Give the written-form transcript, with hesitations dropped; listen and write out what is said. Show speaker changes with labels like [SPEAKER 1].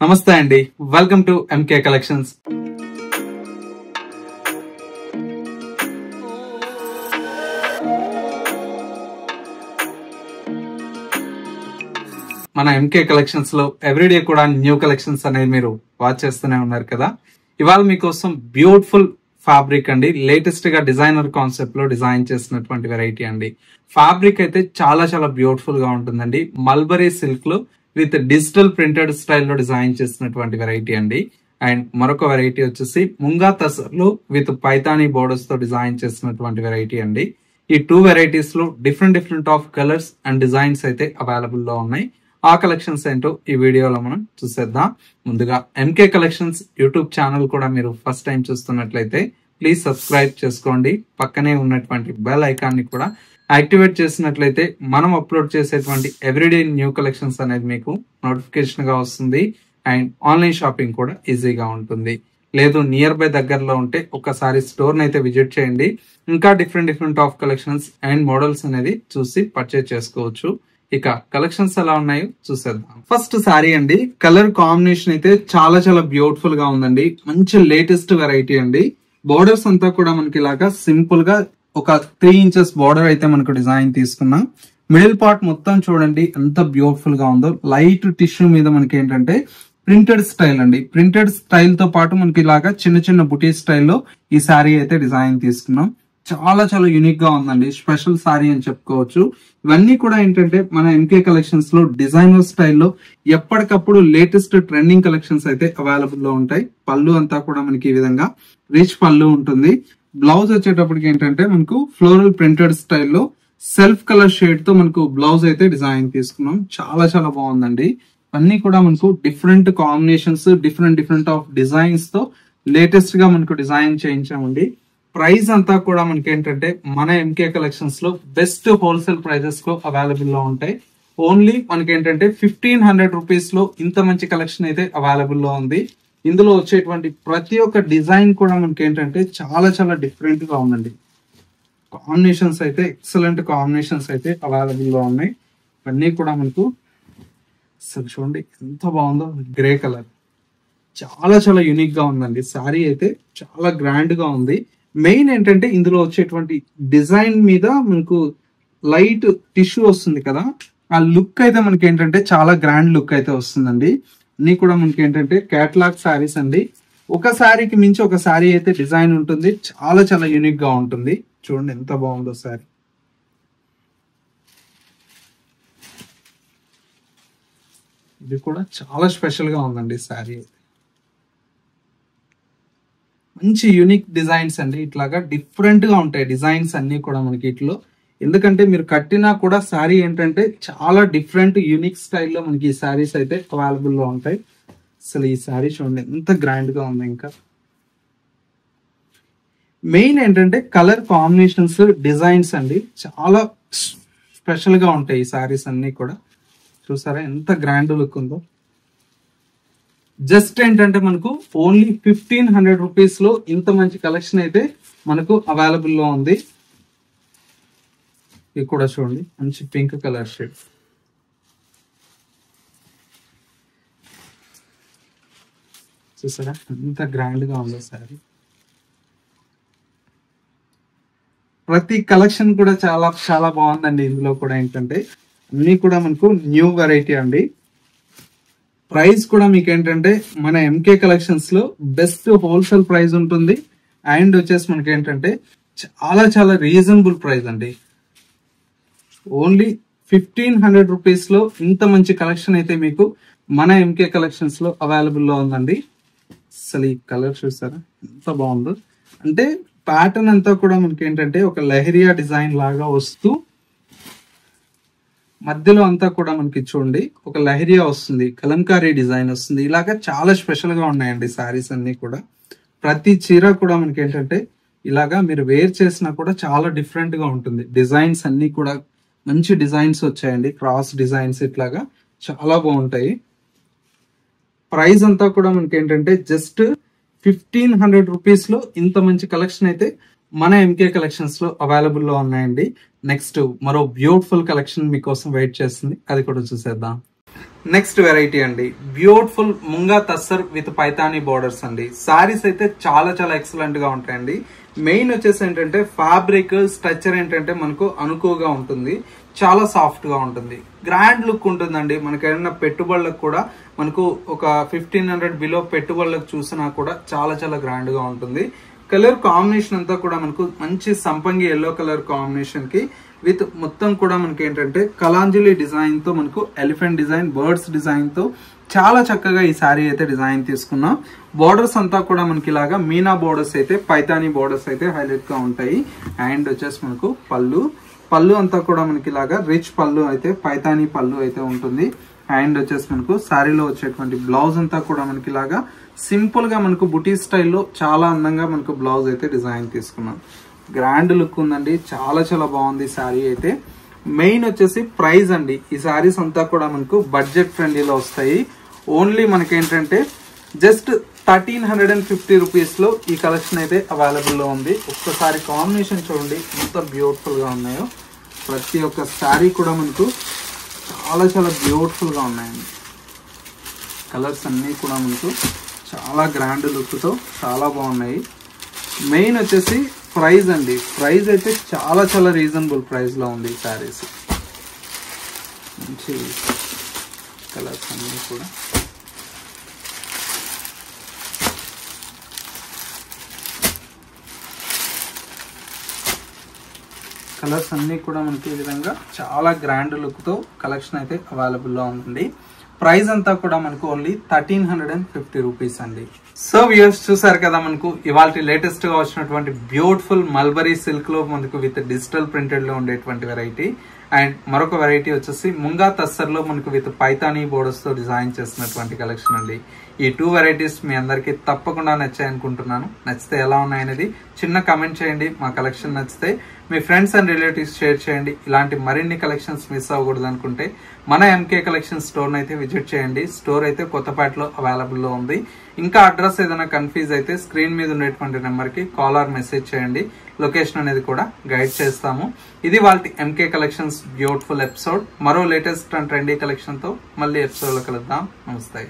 [SPEAKER 1] నమస్తే అండి, welcome to MK collections. మన ఎంకే కలెక్షన్స్ లో ఎవ్రీడే కూడా న్యూ కలెక్షన్స్ అనేది మీరు వాచ్ చేస్తూనే ఉన్నారు కదా. ఇవాళ మీకోసం బ్యూటిఫుల్ ఫ్యాబ్రిక్ అండి, లేటెస్ట్ గా డిజైనర్ కాన్సెప్ట్ లో డిజైన్ చేసినటువంటి వెరైటీ అండి. ఫ్యాబ్రిక్ అయితే చాలా చాలా బ్యూటిఫుల్ గా ఉంటుందండి. మల్బరీ సిల్క్ లో విత్ డిజిటల్ ప్రింటెడ్ స్టైల్లో డిజైన్ చేసినటువంటి వెరైటీ అండి. అండ్ మరొక వెరైటీ వచ్చేసి ముంగా తసర్లో విత్ పైతానీ బోర్డర్స్ తో డిజైన్ చేసినటువంటి వెరైటీ అండి. ఈ టూ వెరైటీస్ లో different of colours and designs అయితే అవైలబుల్ లో ఉన్నాయి. ఆ కలెక్షన్స్ ఏంటో ఈ వీడియోలో మనం చూసేద్దాం. ముందుగా ఎంకే కలెక్షన్స్ యూట్యూబ్ ఛానల్ కూడా మీరు ఫస్ట్ టైం చూస్తున్నట్లయితే ప్లీజ్ సబ్స్క్రైబ్ చేసుకోండి. పక్కనే ఉన్నటువంటి బెల్ ఐకాన్ ని కూడా యాక్టివేట్ చేసినట్లయితే మనం అప్లోడ్ చేసేటువంటి ఎవ్రీడే న్యూ కలెక్షన్స్ అనేది మీకు నోటిఫికేషన్ గా వస్తుంది. అండ్ ఆన్లైన్ షాపింగ్ కూడా ఈజీగా ఉంటుంది. లేదు నియర్ బై దగ్గరలో ఉంటే ఒకసారి స్టోర్ ని అయితే విజిట్ చేయండి. ఇంకా different of collections and models అనేది చూసి పర్చేజ్ చేసుకోవచ్చు. ఇక కలెక్షన్స్ ఎలా ఉన్నాయో చూసేద్దాం. ఫస్ట్ సారీ అండి, కలర్ కాంబినేషన్ అయితే చాలా చాలా బ్యూటిఫుల్ గా ఉందండి. మంచి లేటెస్ట్ వెరైటీ అండి. బోర్డర్స్ అంతా కూడా మనకి ఇలాగా సింపుల్ గా ఒక 3 ఇంచెస్ బార్డర్ అయితే మనకు డిజైన్ తీసుకున్నాం. మిడిల్ పార్ట్ మొత్తం చూడండి ఎంత బ్యూటిఫుల్ గా ఉందో. లైట్ టిష్యూ మీద మనకి ఏంటంటే ప్రింటెడ్ స్టైల్ అండి. ప్రింటెడ్ స్టైల్ తో పాటు మనకి ఇలాగా చిన్న బుటీ స్టైల్లో ఈ శారీ అయితే డిజైన్ తీసుకున్నాం. చాలా చాలా యూనిక్ గా ఉందండి. స్పెషల్ శారీ అని చెప్పుకోవచ్చు. ఇవన్నీ కూడా ఏంటంటే మన ఎంకే కలెక్షన్స్ లో డిజైనర్ స్టైల్లో ఎప్పటికప్పుడు లేటెస్ట్ ట్రెండింగ్ కలెక్షన్స్ అయితే అవైలబుల్ లో ఉంటాయి. పళ్ళు అంతా కూడా మనకి ఈ విధంగా రిచ్ పళ్ళు ఉంటుంది. బ్లౌజ్ వచ్చేటప్పటికి ఏంటంటే మనకు ఫ్లోరల్ ప్రింటెడ్ స్టైల్లో సెల్ఫ్ కలర్ షేడ్ తో మనకు బ్లౌజ్ అయితే డిజైన్ తీసుకున్నాం. చాలా చాలా బాగుందండి. అన్ని కూడా మనకు different combinations, different of designs తో లేటెస్ట్ గా మనకు డిజైన్ చేయించామండి. ప్రైస్ అంతా కూడా మనకి ఏంటంటే మన ఎంకే కలెక్షన్స్ లో బెస్ట్ హోల్సేల్ ప్రైజెస్ లో అవైలబుల్ లో ఉంటాయి. ఓన్లీ మనకి ఏంటంటే 1500 రూపీస్ లో ఇంత మంచి కలెక్షన్ అయితే అవైలబుల్ లో ఉంది. ఇందులో వచ్చేటువంటి ప్రతి ఒక్క డిజైన్ కూడా మనకి ఏంటంటే చాలా చాలా డిఫరెంట్ గా ఉందండి. కాంబినేషన్స్ అయితే ఎక్సలెంట్ కాంబినేషన్స్ అయితే అవైలబుల్ లో ఉన్నాయి. అన్నీ కూడా మనకు చూడండి ఎంత బాగుందో. గ్రే కలర్ చాలా చాలా యూనిక్ గా ఉందండి. శారీ అయితే చాలా గ్రాండ్ గా ఉంది. మెయిన్ ఏంటంటే ఇందులో వచ్చేటువంటి డిజైన్ మీద మనకు లైట్ టిష్యూ వస్తుంది కదా, ఆ లుక్ అయితే మనకి ఏంటంటే చాలా గ్రాండ్ లుక్ అయితే వస్తుందండి. అన్ని కూడా మనకి ఏంటంటే కేటలాగ్ శారీస్ అండి. ఒక శారీకి మించి ఒక శారీ అయితే డిజైన్ ఉంటుంది. చాలా చాలా యూనిక్ గా ఉంటుంది. చూడండి ఎంత బాగుందో శారీ. ఇది కూడా చాలా స్పెషల్ గా ఉందండి శారీ. మంచి యూనిక్ డిజైన్స్ అండి. ఇట్లాగా డిఫరెంట్ గా ఉంటాయి డిజైన్స్ అన్ని కూడా మనకి ఇట్లో. ఎందుకంటే మీరు కట్టినా కూడా శారీ ఏంటంటే చాలా డిఫరెంట్ యూనిక్ స్టైల్లో మనకి ఈ శారీస్ అయితే అవైలబుల్ లో ఉంటాయి. అసలు ఈ శారీ చూడండి ఎంత గ్రాండ్ గా ఉంది. ఇంకా మెయిన్ ఏంటంటే కలర్ కాంబినేషన్స్, డిజైన్స్ అండి చాలా స్పెషల్ గా ఉంటాయి ఈ శారీస్ అన్ని కూడా. చూసారా ఎంత గ్రాండ్ లుక్ ఉందో. జస్ట్ ఏంటంటే మనకు ఓన్లీ 1500 రూపీస్ లో ఇంత మంచి కలెక్షన్ అయితే మనకు అవైలబుల్ లో ఉంది. ఇది కూడా చూడండి మంచి పింక్ కలర్ షేడ్. చూసారా ఎంత గ్రాండ్ గా ఉందో సారీ. ప్రతి కలెక్షన్ కూడా చాలా చాలా బాగుందండి. ఇందులో కూడా ఏంటంటే అన్ని కూడా మనకు న్యూ వెరైటీ అండి. ప్రైస్ కూడా మీకు ఏంటంటే మన ఎంకే కలెక్షన్స్ లో బెస్ట్ హోల్సేల్ ప్రైస్ ఉంటుంది. అండ్ వచ్చేసి మనకి ఏంటంటే చాలా చాలా రీజనబుల్ ప్రైస్ అండి. ఓన్లీ 1500 రూపీస్ లో ఇంత మంచి కలెక్షన్ అయితే మీకు మన ఎంకే కలెక్షన్స్ లో అవైలబుల్ లో ఉందండి. అసలు ఈ కలర్ చూసారా ఎంత బాగుందో. అంటే ప్యాటర్న్ అంతా కూడా మనకి ఏంటంటే ఒక లెహరియా డిజైన్ లాగా వస్తూ మధ్యలో అంతా కూడా మనకి చూడండి ఒక లెహరియా వస్తుంది, కలంకారీ డిజైన్ వస్తుంది. ఇలాగా చాలా స్పెషల్ గా ఉన్నాయండి శారీస్ అన్ని కూడా. ప్రతి చీర కూడా మనకి ఏంటంటే ఇలాగా మీరు వేర్ చేసినా కూడా చాలా డిఫరెంట్ గా ఉంటుంది. డిజైన్స్ అన్ని కూడా మంచి డిజైన్స్ వచ్చాయండి. క్రాస్ డిజైన్స్ ఇట్లాగా చాలా బాగుంటాయి. ప్రైస్ అంతా కూడా మనకి ఏంటంటే జస్ట్ 1500 రూపీస్ లో ఇంత మంచి కలెక్షన్ అయితే మన ఎంకే కలెక్షన్స్ లో అవైలబుల్ లో ఉన్నాయండి. నెక్స్ట్ మరో బ్యూటిఫుల్ కలెక్షన్ మీకోసం వెయిట్ చేస్తుంది, అది కూడా చూసేద్దాం. నెక్స్ట్ వెరైటీ అండి, beautiful munga tussar with Paithani borders అండి. సారీస్ అయితే చాలా చాలా ఎక్సలెంట్ గా ఉంటాయండి. మెయిన్ వచ్చేసి ఏంటంటే ఫ్యాబ్రిక్ స్ట్రక్చర్ ఏంటంటే మనకు అనుకువగా ఉంటుంది, చాలా సాఫ్ట్ గా ఉంటుంది, గ్రాండ్ లుక్ ఉంటుందండి. మనకి ఏదైనా పెట్టుబడులకు కూడా మనకు ఒక 1500 బిలో పెట్టుబడులకు చూసినా కూడా చాలా చాలా గ్రాండ్ గా ఉంటుంది. కలర్ కాంబినేషన్ అంతా కూడా మనకు మంచి సంపంగి ఎల్లో కలర్ కాంబినేషన్ కి విత్ మొత్తం కూడా మనకి ఏంటంటే కలాంజలి డిజైన్ తో మనకు ఎలిఫెంట్ డిజైన్, బర్డ్స్ డిజైన్ తో చాలా చక్కగా ఈ శారీ అయితే డిజైన్ తీసుకున్నాం. బోర్డర్స్ అంతా కూడా మనకి ఇలాగా మీనా బోర్డర్స్ అయితే, పైతానీ బోర్డర్స్ అయితే హైలైట్ గా ఉంటాయి. అండ్ వచ్చేసి మనకు పళ్ళు అంతా కూడా మనకి ఇలాగా రిచ్ పళ్ళు అయితే, పైతానీ పళ్ళు అయితే ఉంటుంది. అండ్ వచ్చేసి మనకు శారీలో వచ్చేటువంటి బ్లౌజ్ అంతా కూడా మనకి ఇలాగా సింపుల్ గా మనకు బుటీ స్టైల్లో చాలా అందంగా మనకు బ్లౌజ్ అయితే డిజైన్ తీసుకున్నాం. గ్రాండ్ లుక్ ఉందండి, చాలా చాలా బాగుంది శారీ అయితే. మెయిన్ వచ్చేసి ప్రైస్ అండి, ఈ శారీస్ అంతా కూడా మనకు బడ్జెట్ ఫ్రెండ్లీలో వస్తాయి. ఓన్లీ మనకి ఏంటంటే జస్ట్ 1350 రూపీస్ లో ఈ కలెక్షన్ అయితే అవైలబుల్ లో ఉంది. ఒక్కసారి కాంబినేషన్ చూడండి ఎంత బ్యూటిఫుల్ గా ఉన్నాయో. ప్రతి ఒక్క శారీ కూడా మనకు చాలా చాలా బ్యూటిఫుల్ గా ఉన్నాయండి. కలర్స్ అన్ని కూడా మనకు చాలా గ్రాండ్ లుక్ తో చాలా బాగున్నాయి. మెయిన్ వచ్చేసి ప్రైస్ అండి, ప్రైస్ అయితే చాలా చాలా రీజనబుల్ ప్రైస్ లో ఉంది ఈ శారీస్. మంచి కలర్స్ అన్ని కూడా మనకి ఈ విధంగా చాలా గ్రాండ్ లుక్ తో కలెక్షన్ అయితే అవైలబుల్ లో ఉందండి. ప్రైస్ అంతా కూడా మనకు ఓన్లీ 1350 రూపీస్ అండి. సో వ్యూయర్స్ చూసారు కదా, మనకు ఇవాళ లేటెస్ట్ గా వచ్చినటువంటి బ్యూటిఫుల్ మల్బరీ సిల్క్ లో మనకు విత్ డిజిటల్ ప్రింటెడ్ లో ఉండేటువంటి వెరైటీ. అండ్ మరొక వెరైటీ వచ్చేసి ముంగా తస్సర్ లో మనకు విత్ పైతానీ బోర్డర్స్ తో డిజైన్ చేసినటువంటి కలెక్షన్ అండి. ఈ 2 వెరైటీస్ మీ అందరికి తప్పకుండా నచ్చాయి అనుకుంటున్నాను. నచ్చితే ఎలా ఉన్నాయనేది చిన్న కమెంట్ చేయండి. మా కలెక్షన్ నచ్చితే మీ ఫ్రెండ్స్ అండ్ రిలేటివ్స్ షేర్ చేయండి. ఇలాంటి మరిన్ని కలెక్షన్స్ మిస్ అవ్వకూడదు అనుకుంటే మన ఎంకే కలెక్షన్ స్టోర్ అయితే విజిట్ చేయండి. స్టోర్ అయితే కొత్తపేటలో అవైలబుల్ లో ఉంది. ఇంకా అడ్రస్ ఏదైనా కన్ఫ్యూజ్ అయితే స్క్రీన్ మీద ఉండేటువంటి నెంబర్ కి కాల్ ఆర్ మెసేజ్ చేయండి. లొకేషన్ అనేది కూడా గైడ్ చేస్తాము. ఇది వాళ్ళ ఎంకే కలెక్షన్స్ బ్యూటిఫుల్ ఎపిసోడ్. మరో లేటెస్ట్ అండ్ ట్రెండీ కలెక్షన్ తో మళ్ళీ ఎపిసోడ్ లో కలుద్దాం. నమస్తే.